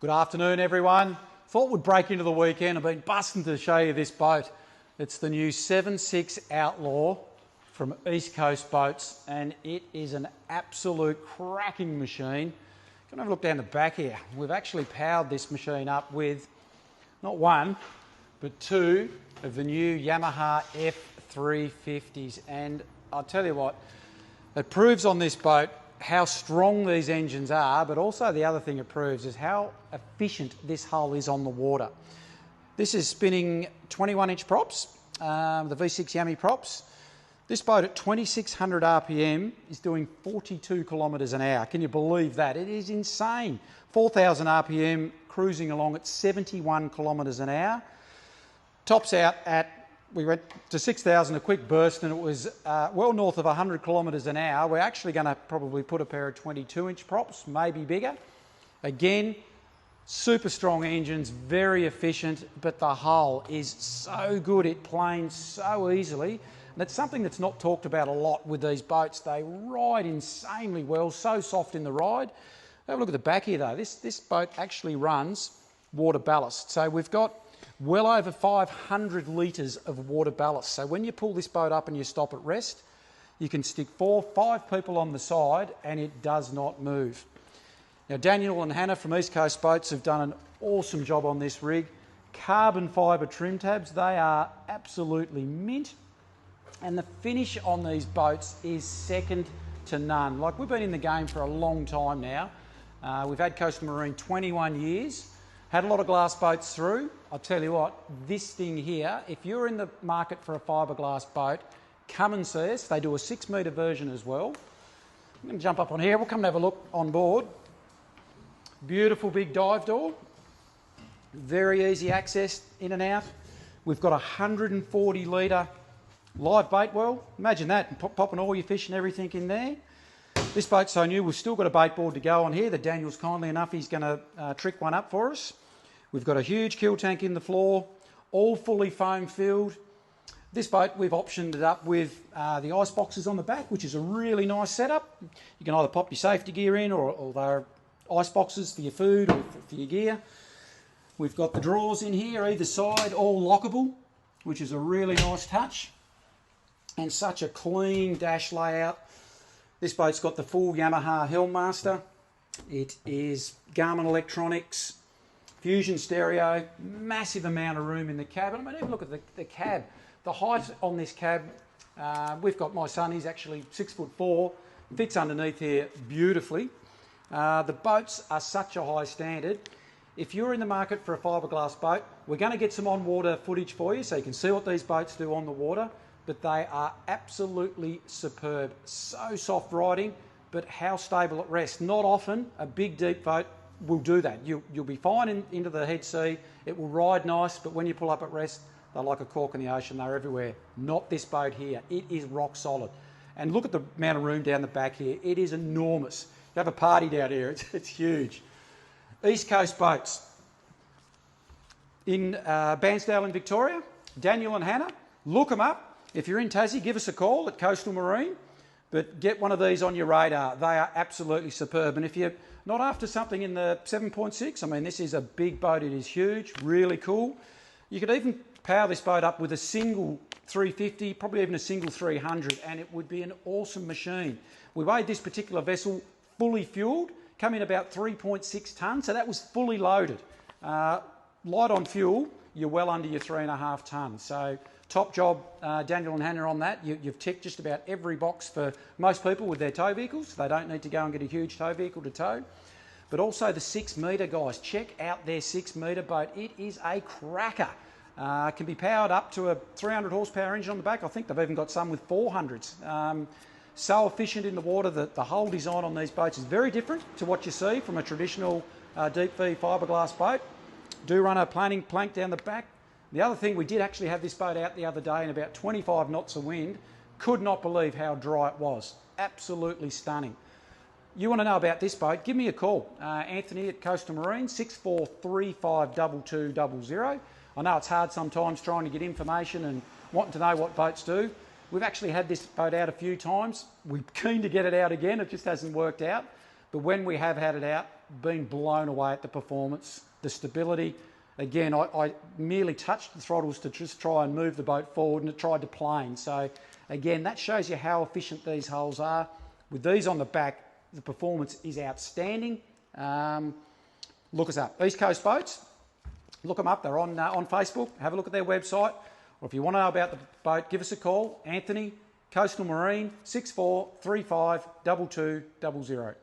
Good afternoon, everyone. Thought we'd break into the weekend. I've been busting to show you this boat. It's the new 7.6 Outlaw from East Coast Boats, and it is an absolute cracking machine. Come have a look down the back here. We've actually powered this machine up with not one, but two of the new Yamaha F350s. And I'll tell you what, it proves on this boat how strong these engines are, but also the other thing it proves is how efficient this hull is on the water. This is spinning 21-inch props, the V6 Yami props. This boat at 2,600 RPM is doing 42 kilometres an hour. Can you believe that? It is insane. 4,000 RPM, cruising along at 71 kilometres an hour. Tops out at, we went to 6,000, a quick burst, and it was well north of 100 kilometres an hour. We're actually going to probably put a pair of 22-inch props, maybe bigger. Again, super strong engines, very efficient, but the hull is so good. It planes so easily. And it's something that's not talked about a lot with these boats. They ride insanely well, so soft in the ride. Have a look at the back here though. This boat actually runs water ballast. So we've got well over 500 litres of water ballast. So when you pull this boat up and you stop at rest, you can stick 4 or 5 people on the side and it does not move. Now Daniel and Hannah from East Coast Boats have done an awesome job on this rig. Carbon fibre trim tabs, they are absolutely mint. And the finish on these boats is second to none. Like, we've been in the game for a long time now. We've had Coastal Marine 21 years. Had a lot of glass boats through. I'll tell you what, this thing here, if you're in the market for a fiberglass boat, come and see us. They do a 6 metre version as well. I'm going to jump up on here. We'll come and have a look on board. Beautiful big dive door. Very easy access in and out. We've got a 140 litre live bait well. Imagine that, popping all your fish and everything in there. This boat's so new, we've still got a bait board to go on here that Daniel's kindly enough, he's going to trick one up for us. We've got a huge kill tank in the floor, all fully foam filled. This boat, we've optioned it up with the ice boxes on the back, which is a really nice setup. You can either pop your safety gear in, or they're ice boxes for your food or for your gear. We've got the drawers in here, either side, all lockable, which is a really nice touch. And such a clean dash layout. This boat's got the full Yamaha Helmmaster. It is Garmin electronics, Fusion stereo, massive amount of room in the cab. And I mean, even look at the cab. The height on this cab, we've got my son, he's actually 6'4", fits underneath here beautifully. The boats are such a high standard. If you're in the market for a fiberglass boat, we're going to get some on-water footage for you so you can see what these boats do on the water. But they are absolutely superb. So soft riding, but how stable at rest. Not often a big deep boat will do that. You'll be fine into the head sea, it will ride nice, but when you pull up at rest, they're like a cork in the ocean, they're everywhere. Not this boat here, it is rock solid. And look at the amount of room down the back here, it is enormous. You have a party down here, it's huge. East Coast Boats. In Bairnsdale in Victoria, Daniel and Hannah, look them up. If you're in Tassie, give us a call at Coastal Marine, but get one of these on your radar. They are absolutely superb. And if you're not after something in the 7.6, I mean, this is a big boat. It is huge, really cool. You could even power this boat up with a single 350, probably even a single 300, and it would be an awesome machine. We weighed this particular vessel fully fueled, come in about 3.6 tonnes, so that was fully loaded. Light on fuel, you're well under your 3.5 tonnes. So top job, Daniel and Hannah, on that. You've ticked just about every box for most people with their tow vehicles. They don't need to go and get a huge tow vehicle to tow. But also the 6 metre, guys. Check out their 6 metre boat. It is a cracker. Can be powered up to a 300 horsepower engine on the back. I think they've even got some with 400s. So efficient in the water that the whole design on these boats is very different to what you see from a traditional deep V fiberglass boat. Do run a planing plank down the back. The other thing, we did actually have this boat out the other day in about 25 knots of wind. Could not believe how dry it was. Absolutely stunning. You want to know about this boat, give me a call. Anthony at Coastal Marine, 64352200. I know it's hard sometimes trying to get information and wanting to know what boats do. We've actually had this boat out a few times. We're keen to get it out again. It just hasn't worked out. but when we have had it out, been blown away at the performance, the stability. Again, I merely touched the throttles to just try and move the boat forward, and it tried to plane. So again, that shows you how efficient these hulls are. With these on the back, the performance is outstanding. Look us up, East Coast Boats. Look them up, they're on Facebook. Have a look at their website. Or if you want to know about the boat, give us a call. Anthony, Coastal Marine, 6435 2200.